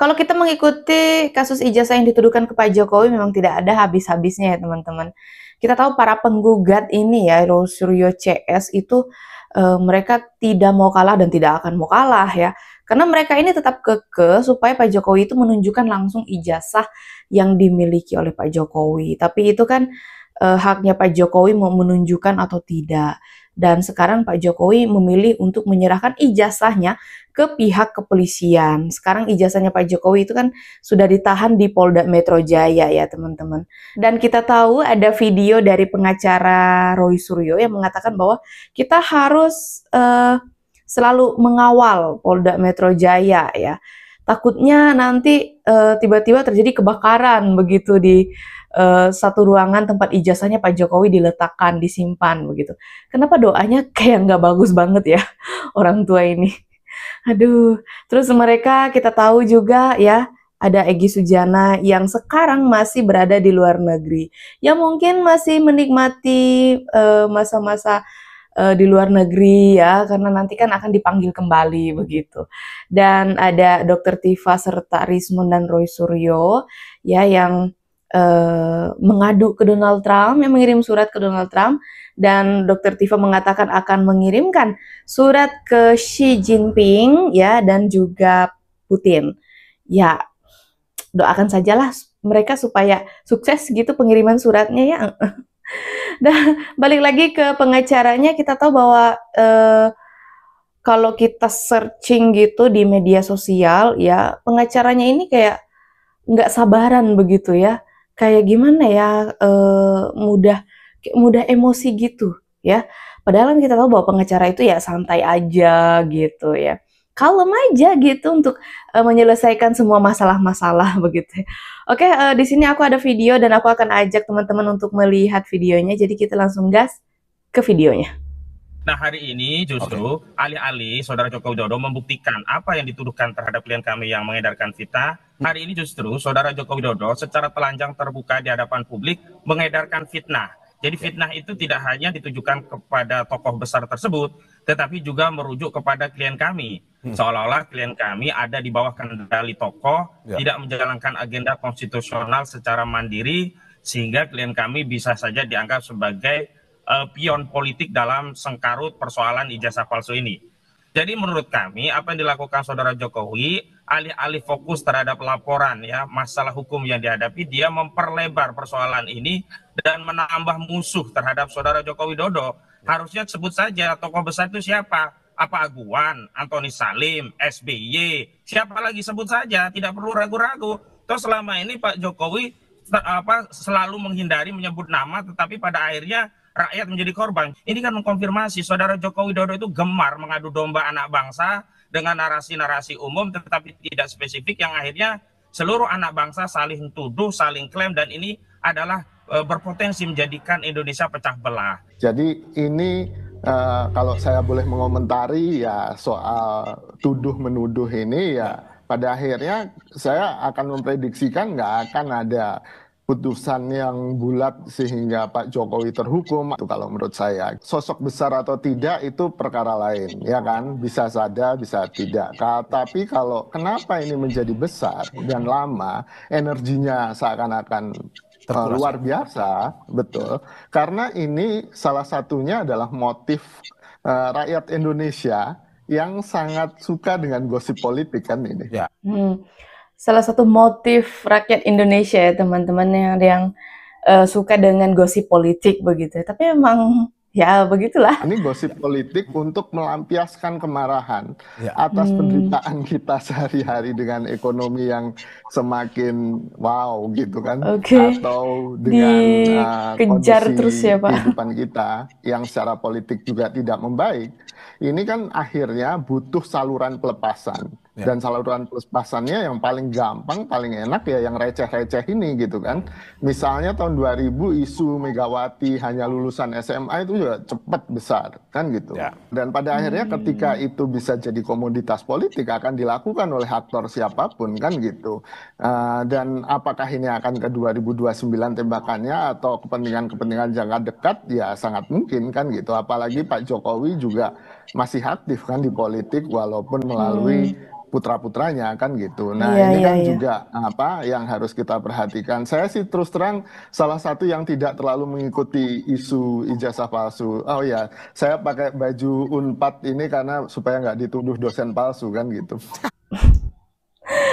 Kalau kita mengikuti kasus ijazah yang dituduhkan ke Pak Jokowi memang tidak ada habis-habisnya ya teman-teman. Kita tahu para penggugat ini ya, Roy Suryo CS itu mereka tidak mau kalah dan tidak akan mau kalah ya. Karena mereka ini tetap kekeh supaya Pak Jokowi itu menunjukkan langsung ijazah yang dimiliki oleh Pak Jokowi. Tapi itu kan haknya Pak Jokowi mau menunjukkan atau tidak. Dan sekarang Pak Jokowi memilih untuk menyerahkan ijazahnya ke pihak kepolisian. Sekarang ijazahnya Pak Jokowi itu kan sudah ditahan di Polda Metro Jaya ya teman-teman. Dan kita tahu ada video dari pengacara Roy Suryo yang mengatakan bahwa kita harus selalu mengawal Polda Metro Jaya ya. Takutnya nanti tiba-tiba terjadi kebakaran begitu di satu ruangan tempat ijazahnya Pak Jokowi diletakkan, disimpan begitu. Kenapa doanya kayak nggak bagus banget ya orang tua ini? Aduh, terus mereka kita tahu juga ya, ada Egy Sujana yang sekarang masih berada di luar negeri. Yang mungkin masih menikmati masa-masa di luar negeri ya, karena nanti kan akan dipanggil kembali begitu. Dan ada Dr. Tifa serta Rismon dan Roy Suryo ya yang mengadu ke Donald Trump, yang mengirim surat ke Donald Trump, dan Dr. Tifa mengatakan akan mengirimkan surat ke Xi Jinping ya dan juga Putin. Ya, doakan sajalah mereka supaya sukses gitu pengiriman suratnya ya. Dan balik lagi ke pengacaranya, kita tahu bahwa kalau kita searching gitu di media sosial ya, pengacaranya ini kayak nggak sabaran begitu ya, kayak gimana ya, mudah emosi gitu ya. Padahal kan kita tahu bahwa pengacara itu ya santai aja gitu ya, kalem aja gitu untuk menyelesaikan semua masalah-masalah begitu. Oke, di sini aku ada video dan aku akan ajak teman-teman untuk melihat videonya. Jadi kita langsung gas ke videonya. Nah, hari ini justru alih-alih Saudara Joko Widodo membuktikan apa yang dituduhkan terhadap klien kami yang mengedarkan fitnah, hari ini justru Saudara Joko Widodo secara telanjang terbuka di hadapan publik mengedarkan fitnah. Jadi fitnah itu tidak hanya ditujukan kepada tokoh besar tersebut, tetapi juga merujuk kepada klien kami. Seolah-olah klien kami ada di bawah kendali tokoh, tidak menjalankan agenda konstitusional secara mandiri, sehingga klien kami bisa saja dianggap sebagai pion politik dalam sengkarut persoalan ijazah palsu ini. Jadi menurut kami apa yang dilakukan Saudara Jokowi, alih-alih fokus terhadap laporan ya masalah hukum yang dihadapi, dia memperlebar persoalan ini dan menambah musuh terhadap Saudara Joko Widodo. Harusnya sebut saja tokoh besar itu siapa? Apa Aguan, Antoni Salim, SBY, siapa lagi sebut saja, tidak perlu ragu-ragu. Terus selama ini Pak Jokowi selalu menghindari menyebut nama, tetapi pada akhirnya rakyat menjadi korban. Ini kan mengkonfirmasi Saudara Joko Widodo itu gemar mengadu domba anak bangsa dengan narasi-narasi umum tetapi tidak spesifik, yang akhirnya seluruh anak bangsa saling tuduh, saling klaim, dan ini adalah berpotensi menjadikan Indonesia pecah belah. Jadi ini kalau saya boleh mengomentari ya soal tuduh-menuduh ini ya, pada akhirnya saya akan memprediksikan nggak akan ada putusan yang bulat sehingga Pak Jokowi terhukum. Itu kalau menurut saya, sosok besar atau tidak itu perkara lain, ya kan, bisa saja bisa tidak. Tapi kalau kenapa ini menjadi besar dan lama, energinya seakan-akan luar biasa, betul, karena ini salah satunya adalah motif rakyat Indonesia yang sangat suka dengan gosip politik kan ini. Ya. Salah satu motif rakyat Indonesia ya teman-teman yang suka dengan gosip politik begitu. Tapi memang ya begitulah. Ini gosip politik untuk melampiaskan kemarahan atas penderitaan kita sehari-hari dengan ekonomi yang semakin wow gitu kan. Atau dengan kondisi terus ya, Pak, kehidupan kita yang secara politik juga tidak membaik. Ini kan akhirnya butuh saluran pelepasan. Dan saluran pelepasannya yang paling gampang, paling enak ya yang receh-receh ini gitu kan. Misalnya tahun 2000 isu Megawati hanya lulusan SMA itu juga cepat besar kan gitu. Dan pada akhirnya ketika itu bisa jadi komoditas politik akan dilakukan oleh aktor siapapun kan gitu. Dan apakah ini akan ke 2029 tembakannya atau kepentingan-kepentingan jangka dekat, ya sangat mungkin kan gitu. Apalagi Pak Jokowi juga masih aktif kan di politik walaupun melalui putra-putranya kan gitu. Nah, Iya, ini iya, kan iya. juga apa yang harus kita perhatikan. Saya sih terus terang salah satu yang tidak terlalu mengikuti isu ijazah palsu. Oh ya, saya pakai baju Unpad ini karena supaya nggak dituduh dosen palsu kan gitu.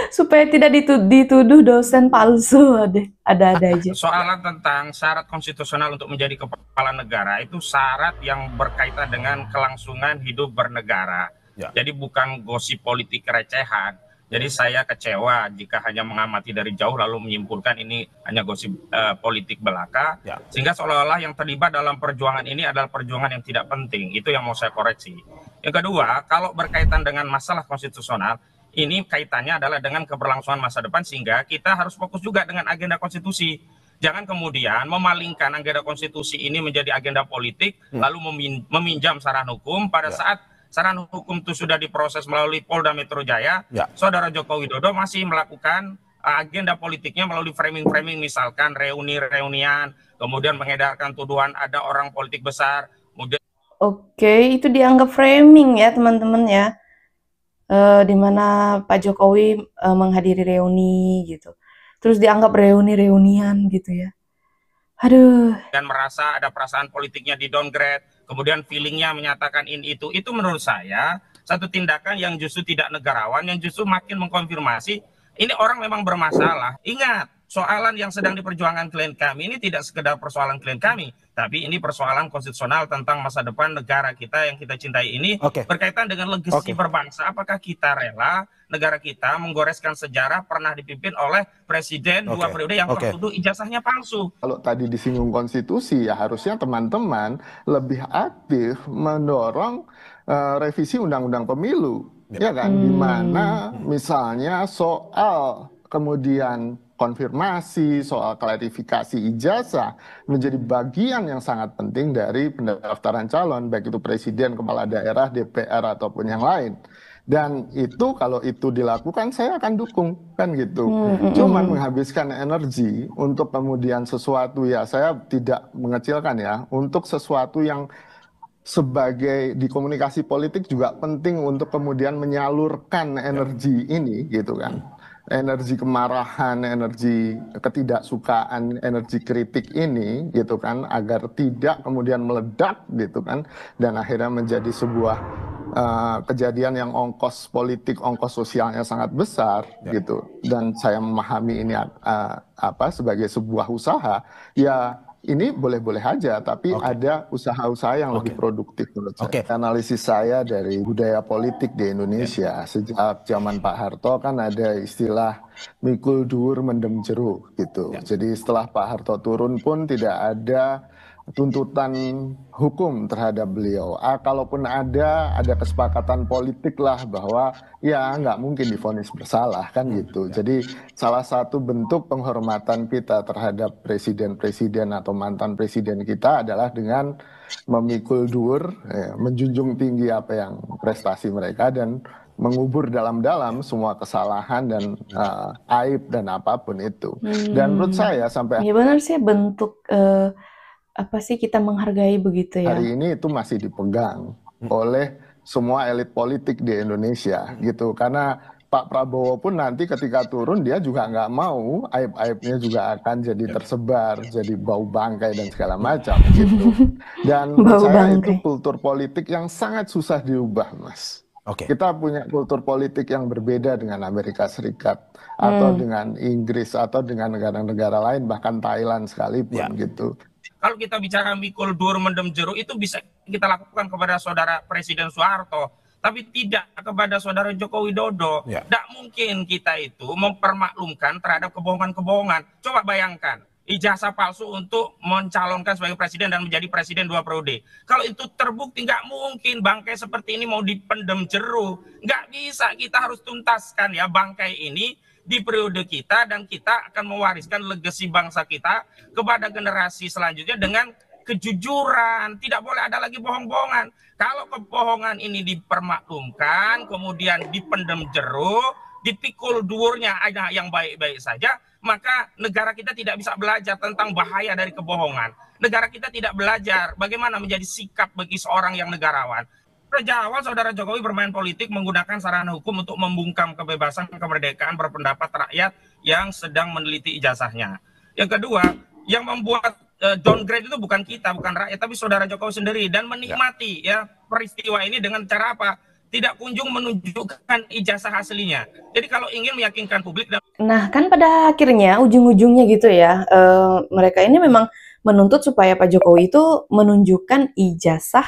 Supaya tidak dituduh dosen palsu, ada aja. Soalan tentang syarat konstitusional untuk menjadi kepala negara itu syarat yang berkaitan dengan kelangsungan hidup bernegara. Ya. Jadi bukan gosip politik recehan. Jadi saya kecewa jika hanya mengamati dari jauh lalu menyimpulkan ini hanya gosip politik belaka. Ya. Sehingga seolah-olah yang terlibat dalam perjuangan ini adalah perjuangan yang tidak penting. Itu yang mau saya koreksi. Yang kedua, kalau berkaitan dengan masalah konstitusional, ini kaitannya adalah dengan keberlangsungan masa depan, sehingga kita harus fokus juga dengan agenda konstitusi. Jangan kemudian memalingkan agenda konstitusi ini menjadi agenda politik, lalu meminjam saran hukum pada saat saran hukum itu sudah diproses melalui Polda Metro Jaya. Saudara Joko Widodo masih melakukan agenda politiknya melalui framing-framing, misalkan reuni-reunian, kemudian mengedarkan tuduhan ada orang politik besar. Oke, itu dianggap framing ya teman-teman ya. Di mana Pak Jokowi menghadiri reuni gitu. Terus dianggap reuni-reunian gitu ya. Aduh. Dan merasa ada perasaan politiknya di downgrade, kemudian feelingnya menyatakan ini itu menurut saya satu tindakan yang justru tidak negarawan, yang justru makin mengkonfirmasi ini orang memang bermasalah. Ingat, soalan yang sedang diperjuangkan klien kami ini tidak sekedar persoalan klien kami, tapi ini persoalan konstitusional tentang masa depan negara kita yang kita cintai ini, berkaitan dengan legasi berbangsa. Apakah kita rela negara kita menggoreskan sejarah pernah dipimpin oleh presiden 2 periode yang tertuduh ijazahnya palsu? Kalau tadi disinggung konstitusi, ya harusnya teman-teman lebih aktif mendorong revisi undang-undang pemilu, ya kan? Di mana misalnya soal kemudian konfirmasi, soal klarifikasi ijazah menjadi bagian yang sangat penting dari pendaftaran calon, baik itu presiden, kepala daerah, DPR, ataupun yang lain. Dan itu kalau itu dilakukan saya akan dukung kan gitu. Cuman menghabiskan energi untuk kemudian sesuatu, ya saya tidak mengecilkan ya, untuk sesuatu yang sebagai di komunikasi politik juga penting untuk kemudian menyalurkan energi ini gitu kan. Energi kemarahan, energi ketidaksukaan, energi kritik ini gitu kan, agar tidak kemudian meledak gitu kan, dan akhirnya menjadi sebuah kejadian yang ongkos politik, ongkos sosialnya sangat besar gitu. Dan saya memahami ini sebagai sebuah usaha, ya ini boleh-boleh aja, tapi ada usaha-usaha yang lebih produktif menurut saya. Analisis saya dari budaya politik di Indonesia, sejak zaman Pak Harto kan ada istilah mikul dur mendem jeruk gitu. Jadi setelah Pak Harto turun pun tidak ada tuntutan hukum terhadap beliau. Kalaupun ada kesepakatan politik lah bahwa ya nggak mungkin divonis bersalah kan gitu. Jadi salah satu bentuk penghormatan kita terhadap presiden-presiden atau mantan presiden kita adalah dengan memikul dur, menjunjung tinggi apa yang prestasi mereka dan mengubur dalam-dalam semua kesalahan dan aib dan apapun itu. Dan menurut saya sampai ya benar sih bentuk apa sih kita menghargai begitu ya. Hari ini itu masih dipegang oleh semua elit politik di Indonesia gitu. Karena Pak Prabowo pun nanti ketika turun dia juga nggak mau aib-aibnya juga akan jadi tersebar, jadi bau bangkai dan segala macam gitu. Dan menurut saya itu kultur politik yang sangat susah diubah, Mas. Kita punya kultur politik yang berbeda dengan Amerika Serikat atau dengan Inggris atau dengan negara-negara lain, bahkan Thailand sekalipun gitu. Kalau kita bicara mikul dur mendem jeruk itu bisa kita lakukan kepada saudara Presiden Soeharto, tapi tidak kepada saudara Joko Widodo. Tidak mungkin kita itu mempermaklumkan terhadap kebohongan-kebohongan. Coba bayangkan, ijazah palsu untuk mencalonkan sebagai presiden dan menjadi presiden 2 periode. Kalau itu terbukti, nggak mungkin bangkai seperti ini mau dipendem jeruk. Nggak bisa, kita harus tuntaskan ya bangkai ini di periode kita, dan kita akan mewariskan legasi bangsa kita kepada generasi selanjutnya dengan kejujuran. Tidak boleh ada lagi bohong-bohongan. Kalau kebohongan ini dipermaklumkan, kemudian dipendem jeruk, dipikul durnya ada yang baik-baik saja, maka negara kita tidak bisa belajar tentang bahaya dari kebohongan. Negara kita tidak belajar bagaimana menjadi sikap bagi seorang yang negarawan. Sejak awal saudara Jokowi bermain politik menggunakan sarana hukum untuk membungkam kebebasan kemerdekaan berpendapat rakyat yang sedang meneliti ijazahnya. Yang kedua, yang membuat downgrade itu bukan kita, bukan rakyat, tapi saudara Jokowi sendiri, dan menikmati ya peristiwa ini dengan cara apa? Tidak kunjung menunjukkan ijazah aslinya. Jadi kalau ingin meyakinkan publik dan Nah, kan pada akhirnya ujung-ujungnya gitu ya, mereka ini memang menuntut supaya Pak Jokowi itu menunjukkan ijazah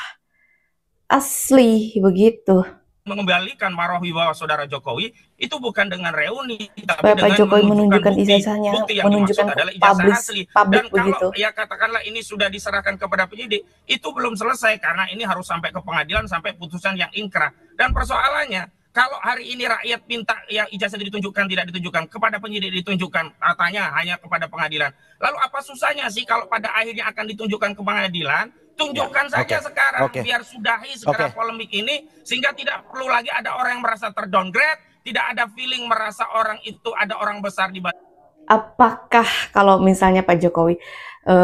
asli begitu. mengembalikan marwah wibawa saudara Jokowi itu bukan dengan reuni, tapi Supaya Pak dengan Jokowi menunjukkan menunjukkan bukti. ijazahnya, Bukti yang menunjukkan dimaksud ke adalah ijazah publik asli. publik Dan kalau begitu. ya katakanlah ini sudah diserahkan kepada penyidik, itu belum selesai karena ini harus sampai ke pengadilan sampai putusan yang inkrah. Dan persoalannya, kalau hari ini rakyat minta yang ijazah ditunjukkan tidak ditunjukkan, kepada penyidik ditunjukkan, katanya hanya kepada pengadilan. Lalu apa susahnya sih kalau pada akhirnya akan ditunjukkan ke pengadilan? Tunjukkan saja sekarang, biar sudahi segera polemik ini, sehingga tidak perlu lagi ada orang yang merasa terdowngrade, tidak ada feeling merasa orang itu ada orang besar di bawah. Apakah kalau misalnya Pak Jokowi,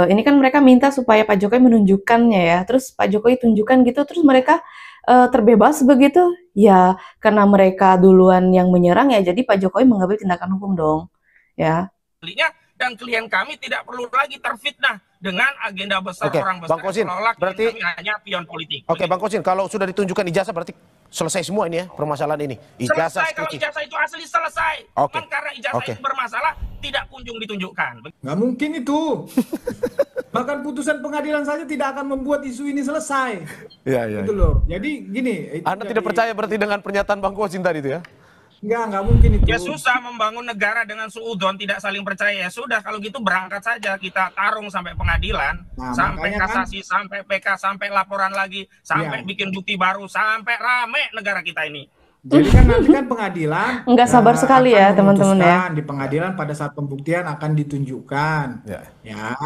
ini kan mereka minta supaya Pak Jokowi menunjukkannya ya, terus Pak Jokowi tunjukkan gitu, terus mereka terbebas begitu, ya karena mereka duluan yang menyerang ya, jadi Pak Jokowi mengambil tindakan hukum dong, ya. Dan klien kami tidak perlu lagi terfitnah dengan agenda besar orang besar. Bang Kosin, berarti kami hanya pion politik. Oke, Bang Kosin, kalau sudah ditunjukkan ijazah berarti selesai semua ini ya permasalahan ini. Ijazah selesai, kalau ijazah itu asli selesai. Karena ijazah itu bermasalah tidak kunjung ditunjukkan. Nggak mungkin itu. Bahkan putusan pengadilan saja tidak akan membuat isu ini selesai. Iya. Itu loh. Jadi gini. Anda tidak percaya berarti dengan pernyataan Bang Kosin tadi itu ya? Nggak mungkin itu. Ya susah membangun negara dengan suudon tidak saling percaya. Ya sudah, kalau gitu berangkat saja kita tarung sampai pengadilan, sampai kasasi, sampai PK, sampai laporan lagi, sampai bikin bukti baru, sampai rame negara kita ini. Jadi kan nanti kan pengadilan nggak sabar sekali ya teman-teman ya. Di pengadilan pada saat pembuktian akan ditunjukkan. Ya.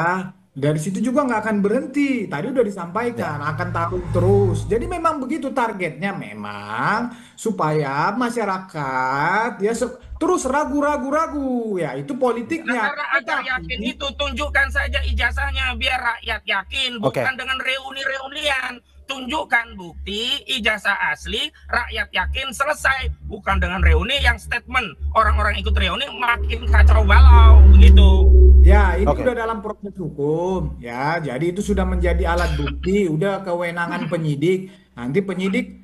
Dari situ juga nggak akan berhenti. Tadi udah disampaikan akan tarung terus. Jadi memang begitu targetnya, memang supaya masyarakat ya terus ragu-ragu. Ya itu politiknya. Karena agar yakin itu tunjukkan saja ijazahnya biar rakyat yakin, bukan dengan reuni-reunian. Tunjukkan bukti ijazah asli, rakyat yakin, selesai. Bukan dengan reuni yang statement orang-orang ikut reuni makin kacau balau begitu. Ya, ini udah dalam proses hukum, ya. Jadi itu sudah menjadi alat bukti, udah kewenangan penyidik. Nanti penyidik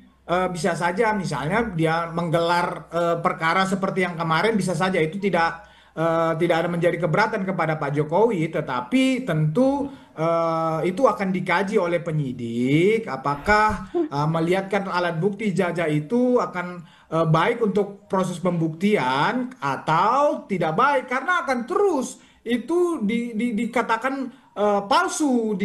bisa saja, misalnya dia menggelar perkara seperti yang kemarin, bisa saja itu tidak ada menjadi keberatan kepada Pak Jokowi, tetapi tentu itu akan dikaji oleh penyidik. Apakah melihatkan alat bukti ijazah itu akan baik untuk proses pembuktian atau tidak baik, karena akan terus itu dikatakan palsu,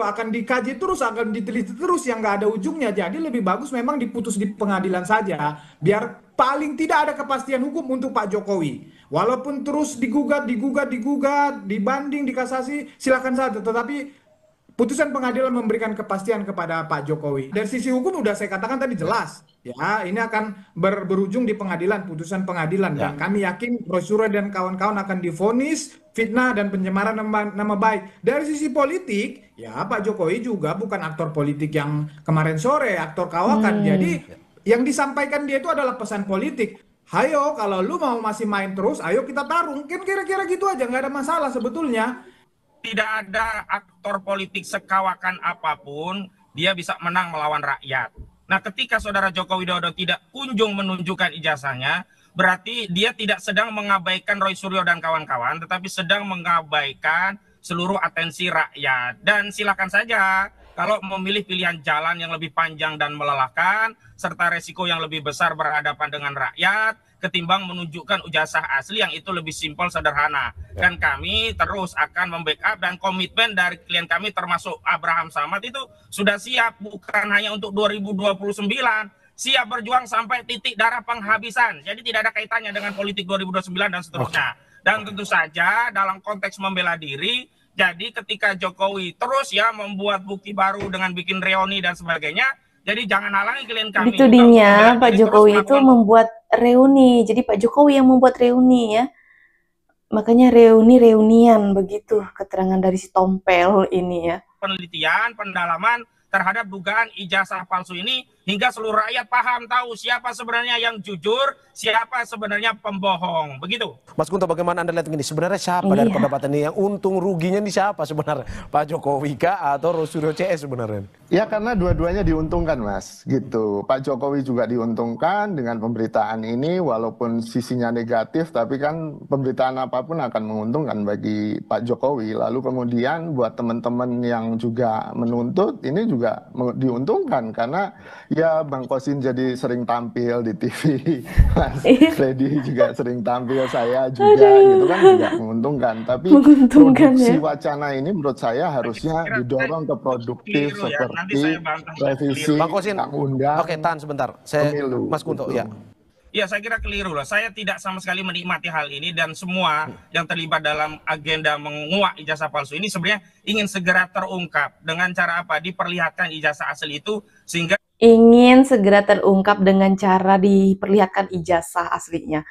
akan dikaji terus, akan diteliti terus yang nggak ada ujungnya. Jadi lebih bagus memang diputus di pengadilan saja, biar paling tidak ada kepastian hukum untuk Pak Jokowi. Walaupun terus digugat, dibanding, dikasasi, silakan saja. Tetapi putusan pengadilan memberikan kepastian kepada Pak Jokowi. Dari sisi hukum udah saya katakan tadi jelas. Ya, ini akan berujung di pengadilan, putusan pengadilan. Dan kami yakin Roy dan kawan-kawan akan divonis fitnah dan pencemaran nama baik. Dari sisi politik, ya Pak Jokowi juga bukan aktor politik yang kemarin sore, aktor kawakan. Jadi yang disampaikan dia itu adalah pesan politik. Hayo, kalau lu mau masih main terus, ayo kita tarung. Kan kira-kira gitu aja, nggak ada masalah sebetulnya. Tidak ada aktor politik sekawakan apapun, dia bisa menang melawan rakyat. Nah, ketika saudara Joko Widodo tidak kunjung menunjukkan ijazahnya, berarti dia tidak sedang mengabaikan Roy Suryo dan kawan-kawan, tetapi sedang mengabaikan seluruh atensi rakyat. Dan silakan saja, kalau memilih pilihan jalan yang lebih panjang dan melelahkan, serta resiko yang lebih besar berhadapan dengan rakyat, ketimbang menunjukkan ijazah asli yang itu lebih simpel, sederhana. Dan kami terus akan membackup, dan komitmen dari klien kami termasuk Abraham Samad itu sudah siap, bukan hanya untuk 2029, siap berjuang sampai titik darah penghabisan. Jadi tidak ada kaitannya dengan politik 2029 dan seterusnya. Dan tentu saja dalam konteks membela diri, jadi ketika Jokowi terus ya membuat bukti baru dengan bikin reuni dan sebagainya, jadi jangan halangi klien kami. Ditudingnya Pak Jokowi itu membuat reuni. Jadi Pak Jokowi yang membuat reuni ya. Makanya reunian begitu keterangan dari si Tompel ini ya. Penelitian, pendalaman terhadap dugaan ijazah palsu ini, hingga seluruh rakyat paham tahu siapa sebenarnya yang jujur, siapa sebenarnya pembohong. Begitu. Mas Kunto, bagaimana Anda lihat ini? Sebenarnya siapa dari perdebatan ini yang untung ruginya ini siapa sebenarnya? Pak Jokowi kah atau Roy CS sebenarnya? Ya karena dua-duanya diuntungkan Mas, gitu. Pak Jokowi juga diuntungkan dengan pemberitaan ini, walaupun sisinya negatif, tapi kan pemberitaan apapun akan menguntungkan bagi Pak Jokowi. Lalu kemudian buat teman-teman yang juga menuntut, ini juga diuntungkan karena ya Bang Kosin jadi sering tampil di TV, Mas Freddy juga sering tampil, saya juga, gitu kan juga menguntungkan. Tapi produksi wacana ini menurut saya harusnya didorong ke produktif seperti revisi undang-undang. Oke, tahan sebentar. Pemilu, Mas Kunto, ya. Ya, saya kira keliru loh. Saya tidak sama sekali menikmati hal ini, dan semua yang terlibat dalam agenda menguak ijazah palsu ini sebenarnya ingin segera terungkap. Dengan cara apa? Diperlihatkan ijazah asli itu, sehingga ingin segera terungkap dengan cara diperlihatkan ijazah aslinya.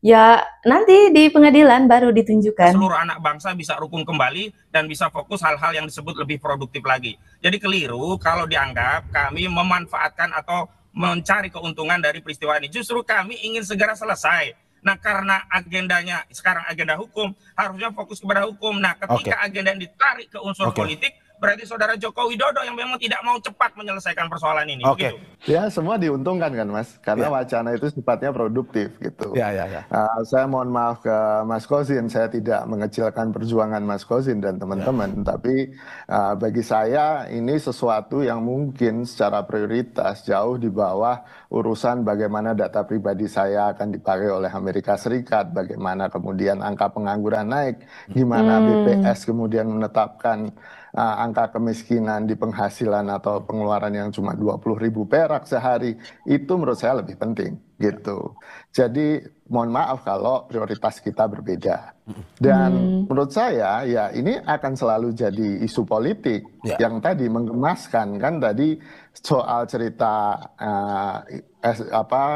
Ya, nanti di pengadilan baru ditunjukkan. Seluruh anak bangsa bisa rukun kembali dan bisa fokus hal-hal yang disebut lebih produktif lagi. Jadi keliru kalau dianggap kami memanfaatkan atau mencari keuntungan dari peristiwa ini. Justru kami ingin segera selesai. Nah, karena agendanya sekarang agenda hukum, harusnya fokus kepada hukum. Nah, ketika agenda yang ditarik ke unsur politik, berarti saudara Joko Widodo yang memang tidak mau cepat menyelesaikan persoalan ini. Begitu. Ya, semua diuntungkan kan Mas, karena wacana itu sifatnya produktif gitu. Ya. Saya mohon maaf ke Mas Kozin, saya tidak mengecilkan perjuangan Mas Kozin dan teman-teman, tapi bagi saya ini sesuatu yang mungkin secara prioritas jauh di bawah urusan bagaimana data pribadi saya akan dipakai oleh Amerika Serikat, bagaimana kemudian angka pengangguran naik, gimana BPS kemudian menetapkan angka kemiskinan di penghasilan atau pengeluaran yang cuma 20.000 perak sehari, itu menurut saya lebih penting gitu. Jadi mohon maaf kalau prioritas kita berbeda. Dan menurut saya ya ini akan selalu jadi isu politik yang tadi menggemaskan kan, tadi soal cerita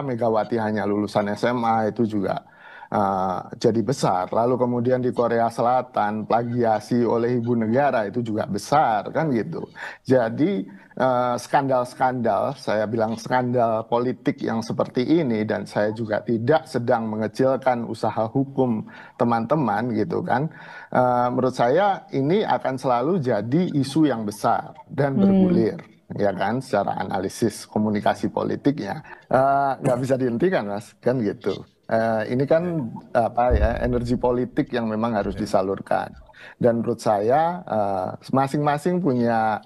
Megawati hanya lulusan SMA itu juga jadi besar. Lalu kemudian di Korea Selatan plagiasi oleh ibu negara itu juga besar kan gitu. Jadi skandal-skandal, saya bilang skandal politik yang seperti ini, dan saya juga tidak sedang mengecilkan usaha hukum teman-teman gitu kan. Menurut saya ini akan selalu jadi isu yang besar dan bergulir. Ya kan, secara analisis komunikasi politiknya nggak bisa dihentikan Mas, kan gitu. Ini kan energi politik yang memang harus disalurkan, dan menurut saya masing-masing punya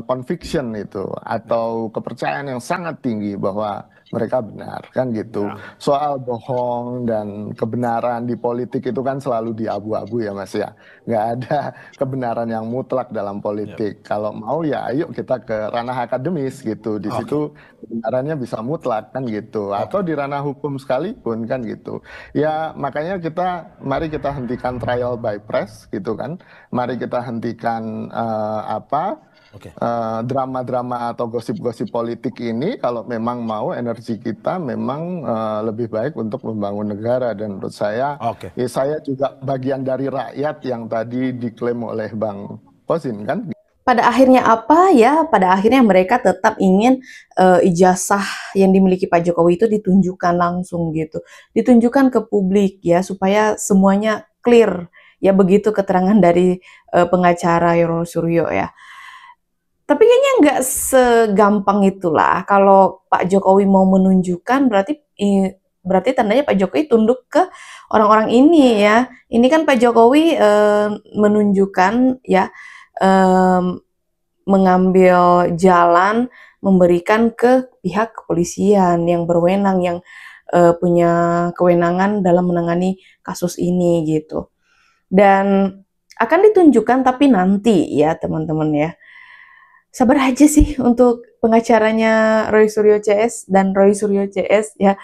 conviction itu atau kepercayaan yang sangat tinggi bahwa mereka benar kan gitu. Soal bohong dan kebenaran di politik itu kan selalu diabu-abu ya Mas ya. Nggak ada kebenaran yang mutlak dalam politik. Kalau mau ya ayo kita ke ranah akademis gitu. Di situ kebenarannya bisa mutlak kan gitu. Atau di ranah hukum sekalipun kan gitu. Ya makanya mari kita hentikan trial by press gitu kan. Mari kita hentikan drama-drama atau gosip-gosip politik ini. Kalau memang mau energi kita memang lebih baik untuk membangun negara. Dan menurut saya, saya juga bagian dari rakyat yang tadi diklaim oleh Bang Kosin kan. Pada akhirnya apa ya? Pada akhirnya mereka tetap ingin ijazah yang dimiliki Pak Jokowi itu ditunjukkan langsung gitu. Ditunjukkan ke publik ya, supaya semuanya clear. Ya begitu keterangan dari pengacara Roy Suryo ya. Tapi kayaknya nggak segampang itulah. Kalau Pak Jokowi mau menunjukkan, berarti tandanya Pak Jokowi tunduk ke orang-orang ini ya. Ini kan Pak Jokowi menunjukkan ya, mengambil jalan, memberikan ke pihak kepolisian yang berwenang, yang punya kewenangan dalam menangani kasus ini gitu. Dan akan ditunjukkan tapi nanti ya teman-teman ya. Sabar aja sih untuk pengacaranya Roy Suryo CS dan Roy Suryo CS ya.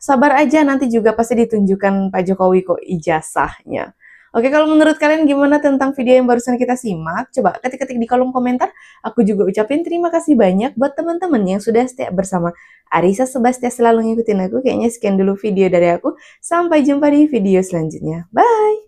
Sabar aja, nanti juga pasti ditunjukkan Pak Jokowi kok ijazahnya. Oke, kalau menurut kalian gimana tentang video yang barusan kita simak? Coba ketik-ketik di kolom komentar. Aku juga ucapin terima kasih banyak buat teman-teman yang sudah setia bersama Arissa Sebastia, selalu ngikutin aku. Kayaknya sekian dulu video dari aku. Sampai jumpa di video selanjutnya. Bye!